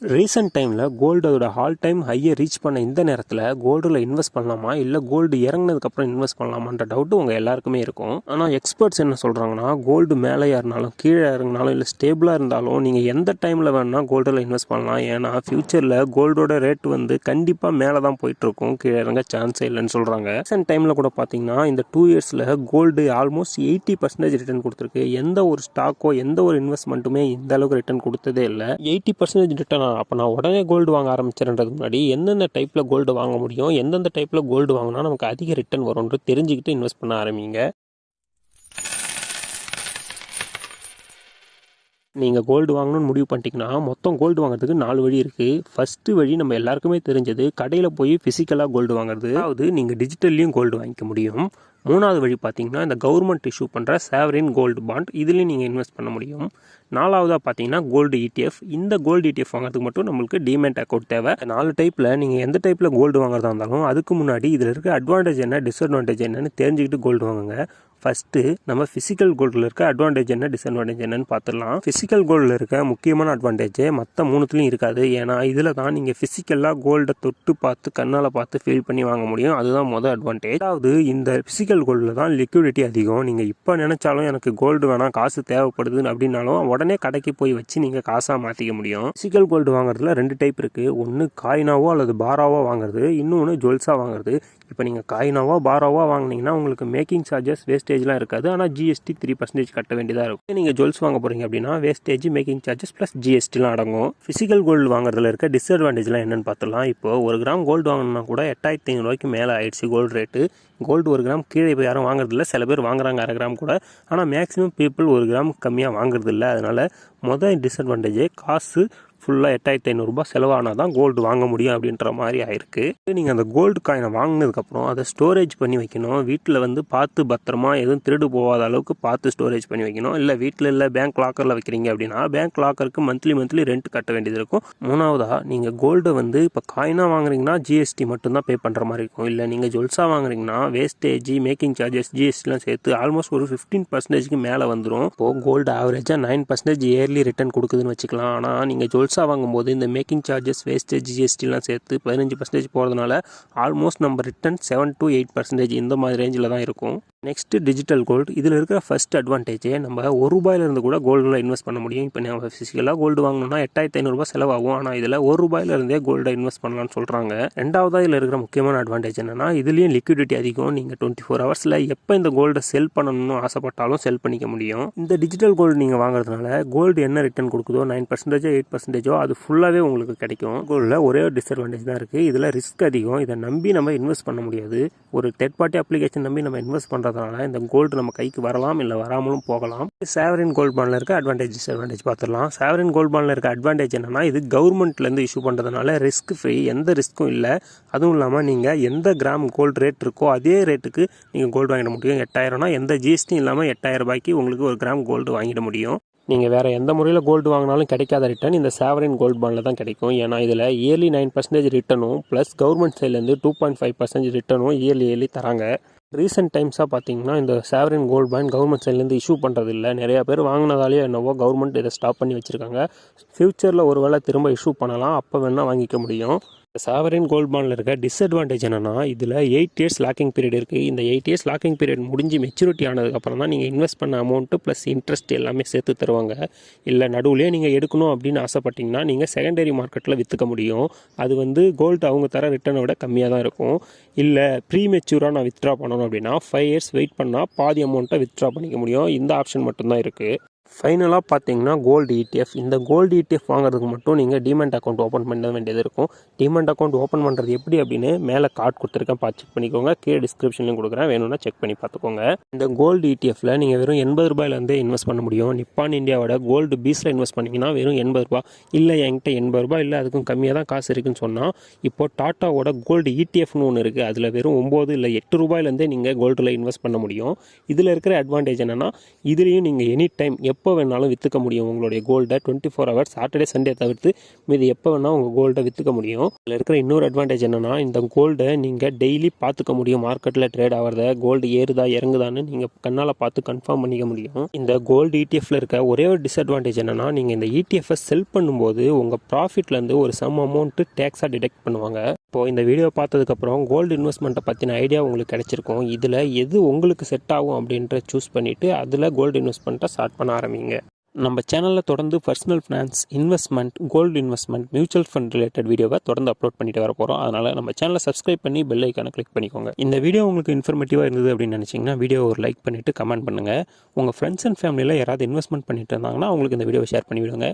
Recent டைமில் கோல்டோட all time ஹையை reach பண்ண இந்த நேரத்தில் கோல்டில் இன்வெஸ்ட் பண்ணலாமா இல்லை கோல்டு இறங்கினதுக்கப்புறம் இன்வெஸ்ட் பண்ணலாமான்ற டவுட்டு உங்கள் எல்லாருக்குமே இருக்கும். ஆனால் எக்ஸ்பர்ட்ஸ் என்ன சொல்கிறாங்கன்னா, கோல்டு மேலே ஏறினாலும் கீழே இறங்கினாலும் இல்லை ஸ்டேபிளாக இருந்தாலும் நீங்கள் எந்த டைமில் வேணால் கோல்டில் இன்வெஸ்ட் பண்ணலாம். ஏன்னா ஃபியூச்சரில் கோல்டோட ரேட் வந்து கண்டிப்பாக மேலே தான் போயிட்டுருக்கும், கீழே இறங்க சான்ஸே இல்லைன்னு சொல்கிறாங்க. ரீசெண்ட் டைமில் கூட பார்த்தீங்கன்னா இந்த 2 இயர்ஸில் கோல்டு ஆல்மோஸ்ட் 80% ரிட்டர்ன் கொடுத்துருக்கு. எந்த ஒரு ஸ்டாக்கோ எந்த ஒரு இன்வெஸ்ட்மெண்ட்டுமே இந்த அளவுக்கு ரிட்டர்ன் கொடுத்ததே இல்லை. 80% ரிட்டர்ன். அப்போ நான் உடனே கோல்டு வாங்க ஆரம்பிச்சிடறதுக்கு முன்னாடி எந்தெந்த டைப்பில் கோல்டு வாங்க முடியும், எந்தெந்த டைப்பில் கோல்டு வாங்கினா நமக்கு அதிக ரிட்டர்ன் வரும்னு தெரிஞ்சுக்கிட்டு இன்வெஸ்ட் பண்ண ஆரம்பிங்க. நீங்கள் கோல்டு வாங்கணும்னு முடிவு பண்ணிட்டீங்கன்னா மொத்தம் கோல்டு வாங்குறதுக்கு 4 வழி இருக்குது. ஃபஸ்ட்டு வழி நம்ம எல்லாருக்குமே தெரிஞ்சது, கடையில் போய் ஃபிசிக்கலாக கோல்டு வாங்குறது. அதாவது நீங்கள் டிஜிட்டல்லையும் கோல்டு வாங்கிக்க முடியும். 3வது வழி பார்த்தீங்கன்னா இந்த கவர்மெண்ட் இஷ்யூ பண்ணுற சாவரின் கோல்டு பாண்ட், இதுலேயும் நீங்கள் இன்வெஸ்ட் பண்ண முடியும். 4வதாக பார்த்தீங்கன்னா கோல்டு ETF. இந்த கோல்டு ETF வாங்குறதுக்கு மட்டும் நம்மளுக்கு டிமேட் அக்கௌண்ட் தேவை. 4 டைப்பில் நீங்கள் எந்த டைப்பில் கோல்டு வாங்குறதா இருந்தாலும் அதுக்கு முன்னாடி இதில் இருக்க அட்வான்டேஜ் என்ன டிஸ்அட்வான்டேஜ் என்னன்னு தெரிஞ்சுக்கிட்டு கோல்டு வாங்குங்க. ஃபஸ்ட்டு நம்ம ஃபிசிக்கல் கோல்டில் இருக்க அட்வான்டேஜ் என்ன டிஸ்அட்வான்டேஜ் என்னன்னு பார்த்துடலாம். ஃபிசிக்கல் கோல்டில் இருக்க முக்கியமான அட்வான்டேஜ் மற்ற 3த்துலையும் இருக்காது. ஏன்னா இதில் தான் நீங்கள் ஃபிசிக்கலாக கோல்டை தொட்டு பார்த்து கண்ணால் பார்த்து ஃபீல் பண்ணி வாங்க முடியும். அதுதான் மொதல் அட்வான்டேஜ். அதாவது இந்த ஃபிசிக்கல் கோல்டில் தான் லிக்விடிட்டி அதிகம். நீங்கள் இப்போ நினச்சாலும் எனக்கு கோல்டு வேணாம், காசு தேவைப்படுது அப்படின்னாலும் உடனே கடைக்கு போய் வச்சு நீங்கள் காசாக மாற்றிக்க முடியும். ஃபிசிக்கல் கோல்டு வாங்குறதுல 2 டைப் இருக்குது. ஒன்று காயினாவோ அல்லது பாராவோ வாங்குறது, இன்னொன்று ஜுவல்ஸாக வாங்குறது. இப்போ நீங்கள் காயினாவோ பாராவோ வாங்கினீங்கன்னா உங்களுக்கு மேக்கிங் சார்ஜஸ் வேஸ்டேஜ்லாம் இருக்காது. ஆனால் GST 3% கட்ட வேண்டியதாக இருக்கும். நீங்கள் ஜுவல்ஸ் வாங்க போகிறீங்க அப்படின்னா வேஸ்டேஜ், மேக்கிங் சார்ஜஸ் ப்ளஸ் GSTலாம் அடங்கும். ஃபிசிக்கல் கோல்டு வாங்குறதுல இருக்க டிஸ்அட்வான்டேஜ்லாம் என்னென்னு பார்த்துலாம். இப்போ 1 கிராம் கோல்டு வாங்கினா கூட 8500 ரூபாய்க்கு மேலே ஆயிடுச்சு கோல்டு ரேட்டு. கோல்டு 1 கிராம் கீழே இப்போ யாரும் வாங்குறதில்ல. சில பேர் வாங்குறாங்க 1/2 கிராம் கூட. ஆனால் மேக்ஸிமம் பீப்புள் 1 கிராம் கம்மியாக வாங்குறதில்ல. அதனால் மொதல் டிஸ்அட்வான்டேஜே காசு ஃபுல்லாக 8500 ரூபாய் செலவானால் தான் கோல்டு வாங்க முடியும் அப்படின்ற மாதிரி ஆயிருக்கு. நீங்கள் அந்த கோல்டு காயினை வாங்கினதுக்கப்புறம் அதை ஸ்டோரேஜ் பண்ணி வைக்கணும். வீட்டில் வந்து பார்த்து பத்திரமா எதுவும் திருடு போகாத அளவுக்கு பார்த்து ஸ்டோரேஜ் பண்ணி வைக்கணும். இல்லை வீட்டில் இல்லை பேங்க் லாக்கரில் வைக்கிறீங்க அப்படின்னா பேங்க் லாக்கருக்கு மந்த்லி ரெண்ட் கட்ட வேண்டியது இருக்கும். 3வதாக நீங்கள் கோல்டை வந்து இப்போ காயினாக வாங்குறீங்கன்னா GST மட்டும்தான் பே பண்ணுற மாதிரி இருக்கும். இல்லை நீங்கள் ஜுவல்ஸாக வாங்குறீங்கன்னா வேஸ்டேஜ், மேக்கிங் சார்ஜஸ், GSTலாம் சேர்த்து ஆல்மோஸ்ட் ஒரு 15%க்கு மேலே வந்துடும். இப்போது கோல்டு ஆவரேஜாக 9% இயர்லி ரிட்டர்ன் கொடுக்குதுன்னு வச்சுக்கலாம். ஆனால் நீங்கள் ஜுவல்ஸாக வாங்கும்போது இந்த மேக்கிங் சார்ஜஸ், வேஸ்டேஜ், GSTலாம் சேர்த்து 15% போகிறதுனால ஆல்மோஸ்ட் நம்ம ரிட்டர்ன் 7 to 8% இந்த மாதிரி ரேஞ்சில் தான் இருக்கும். Next digital gold. இதில் இருக்கிற ஃபஸ்ட் அட்வான்டேஜே நம்ம ₹1 கூட கோல்டில் இன்வெஸ்ட் பண்ண முடியும். இப்போ நம்ம ஃபிசிக்கலாக கோல்டு வாங்கணும்னா 8500 ரூபாய் செலவாகும். ஆனால் இதில் ₹1 கோல்டை இன்வெஸ்ட் பண்ணலாம்னு சொல்கிறாங்க. 2வதாக இதில் இருக்கிற முக்கியமான அட்வான்டேஜ் என்னன்னா, இதுலேயும் லிக்விடிட்டி அதிகம். நீங்கள் 24 ஹவர்ஸில் எப்போ இந்த கோல்டை செல் பண்ணணும்னு ஆசைப்பட்டாலும் செல் பண்ணிக்க முடியும். இந்த டிஜிட்டல் கோல்டு நீங்கள் வாங்குறதுனால கோல்டு என்ன ரிட்டர்ன் கொடுக்குதோ 9% 8% அது ஃபுல்லாகவே உங்களுக்கு கிடைக்கும். கோல்டில் ஒரே ஒரு டிஸ்அட்வான்டேஜ் தான் இருக்குது. இதில் ரிஸ்க் அதிகம். இதை நம்பி நம்ம இன்வெஸ்ட் பண்ண முடியாது. ஒரு தேர்ட் பார்ட்டி அப்ளிகேஷன் நம்பி நம்ம இன்வெஸ்ட் பண்ணுறதுனால இந்த கோல்டு நம்ம கைக்கு வரலாம், இல்லை வராமலும் போகலாம். சாவரின் கோல்ட் பாண்டில் இருக்க அட்வான்டேஜ் டிஸ்அட்வான்டேஜ் பார்த்துடலாம். சாவரின் கோல்ட் பாண்டில் இருக்க அட்வான்டேஜ் என்னன்னா, இது கவர்மெண்ட்லேருந்து இஷ்யூ பண்ணுறதுனால ரிஸ்க் ஃப்ரீ, எந்த ரிஸ்க்கும் இல்லை. அதுவும் இல்லாமல் நீங்கள் எந்த கிராம் கோல்டு ரேட் இருக்கோ அதே ரேட்டுக்கு நீங்கள் கோல்டு வாங்கிட முடியும். 8000னா எந்த GST இல்லாமல் 8000 ரூபாய்க்கு உங்களுக்கு 1 கிராம் கோல்டு வாங்கிட முடியும். நீங்கள் வேறு எந்த முறையில் கோல்டு வாங்கினாலும் கிடைக்காத ரிட்டர்ன் இந்த சாவரின் கோல்ட் பாண்டில் தான் கிடைக்கும். ஏன்னா இதில் இயர்லி 9% ரிட்டர்னும் ப்ளஸ் கவர்மெண்ட் சைட்லேருந்து 2.5% ரிட்டர்னும் இயர்லி தராங்க. ரீசெண்ட் டைம்ஸாக பார்த்தீங்கன்னா இந்த சாவரின் கோல்ட் பாண்ட் கவர்மெண்ட் சைட்லேருந்து இஷ்யூ பண்ணுறது இல்லை. நிறையா பேர் வாங்கினதாலேயே என்னவோ கவர்மெண்ட் இதை ஸ்டாப் பண்ணி வச்சுருக்காங்க. ஃப்யூச்சரில் ஒரு வேளை திரும்ப இஷ்யூ பண்ணலாம், அப்போ வேணால் வாங்கிக்க முடியும். சாவரின் கோல்ட் பாண்டில் இருக்க டிஸ்அட்வான்டேஜ் என்னென்னா, இதில் 8 இயர்ஸ் லாக்கிங் பீரியட் இருக்குது. இந்த 8 இயர்ஸ் லாக்கிங் பீரியட் முடிஞ்சு மெச்சூரிட்டி ஆனதுக்கப்புறம் தான் நீங்கள் இன்வெஸ்ட் பண்ண அமௌண்ட்டு ப்ளஸ் இன்ட்ரெஸ்ட் எல்லாமே சேர்த்து தருவாங்க. இல்லை நடுவுலேயே நீங்கள் எடுக்கணும் அப்படின்னு ஆசைப்பட்டீங்கன்னா நீங்கள் செகண்டரி மார்க்கெட்டில் விற்றுக்க முடியும். அது வந்து கோல்டு அவங்க தர ரிட்டர்னை விட கம்மியாக தான் இருக்கும். இல்லை ப்ரீ மெச்சூராக நான் வித்ட்ரா பண்ணணும் அப்படின்னா 5 இயர்ஸ் வெயிட் பண்ணால் பாதி அமௌண்ட்டை வித்ட்ரா பண்ணிக்க முடியும். இந்த ஆப்ஷன் மட்டும்தான் இருக்குது. ஃபைனலாக பார்த்தீங்கன்னா கோல்டு ETF. இந்த கோல்டு ETF வாங்குறதுக்கு மட்டும் நீங்கள் டிமெண்ட் அக்கௌண்ட் ஓப்பன் பண்ண வேண்டியது இருக்கும். டிமெண்ட் அக்கௌண்ட் ஓப்பன் பண்ணுறது எப்படி அப்படின்னு மேலே கார்டு கொடுத்துருக்கேன், பார்த்து செக் பண்ணிக்கோங்க. கீழே டிஸ்கிரிப்ஷன்லையும் கொடுக்குறேன், வேணும்னா செக் பண்ணி பார்த்துக்கோங்க. இந்த கோல்டு ETFல நீங்கள் வெறும் ₹80 இன்வெஸ்ட் பண்ண முடியும். நிப்பான் இந்தியாவோட கோல்டு பீஸில் இன்வெஸ்ட் பண்ணிங்கன்னா வெறும் ₹80. இல்லை என்கிட்ட ₹80 இல்லை அதுக்கும் கம்மியாக தான் காசு இருக்குன்னு சொன்னால் இப்போது டாட்டாவோட கோல்டு ETFன்னு ஒன்று இருக்குது. அதில் வெறும் ₹9 இல்லை ₹8 நீங்கள் கோல்டில் இன்வெஸ்ட் பண்ண முடியும். இதில் இருக்கிற அட்வான்டேஜ் என்னென்னா, இதுலேயும் நீங்கள் எனி டைம் எப்போ வேணாலும் விற்றுக்க முடியும் உங்களுடைய கோல்டை 24 ஹவர்ஸ் சாட்டர்டே சண்டே தவிர்த்து மீது எப்போ வேணால் உங்கள் கோல்டை விற்றுக்க முடியும். இதில் இருக்கிற இன்னொரு அட்வான்டேஜ் என்னென்னா இந்த கோல்டை நீங்கள் டெய்லி பார்த்துக்க முடியும். மார்க்கெட்டில் ட்ரேட் ஆகிறத கோல்டு ஏறுதா இறங்குதான்னு நீங்கள் கண்ணால் பார்த்து கன்ஃபார்ம் பண்ணிக்க முடியும். இந்த கோல்டு இடிஎஃப்ல இருக்க ஒரே ஒரு டிஸ்அட்வான்டேஜ் என்னென்னா நீங்கள் இந்த இடிஎஃப்ஐ செல் பண்ணும்போது உங்கள் ப்ராஃபிட்லேருந்து ஒரு சம் அமௌண்ட்டு டேக்ஸாக டிடெக்ட் பண்ணுவாங்க. இப்போது இந்த வீடியோ பார்த்ததுக்கப்புறம் கோல்டு இன்வெஸ்ட்மெண்ட்டை பற்றின ஐடியா உங்களுக்கு கிடைச்சிருக்கும். இதில் எது உங்களுக்கு செட் ஆகும் அப்படின்ற சூஸ் பண்ணிவிட்டு அதில் கோல்டு இன்வெஸ்ட்மெண்ட்டை ஸ்டார்ட் பண்ண ஆரம்பிங்க. நம்ம சேனலில் தொடர்ந்து personal finance, investment, gold investment, mutual fund related வீடியோவை தொடர்ந்து அப்லோட் பண்ணிட்டு வர போகிறோம். அதனால் நம்ம சேனலை சப்ஸ்கிரைப் பண்ணி பெல் ஐக்கானை கிளிக் பண்ணிக்கோங்க. இந்த வீடியோ உங்களுக்கு இன்ஃபர்மேட்டிவாக இருந்தது அப்படின்னு நினச்சிங்கன்னா வீடியோ ஒரு லைக் பண்ணிவிட்டு கமெண்ட் பண்ணுங்கள். உங்கள் ஃப்ரெண்ட்ஸ் அண்ட் ஃபேமிலியில் யாராவது இன்வெஸ்ட்மெண்ட் பண்ணிட்டு இருந்தாங்கன்னா அவங்களுக்கு இந்த வீடியோவை ஷேர் பண்ணி விடுங்க.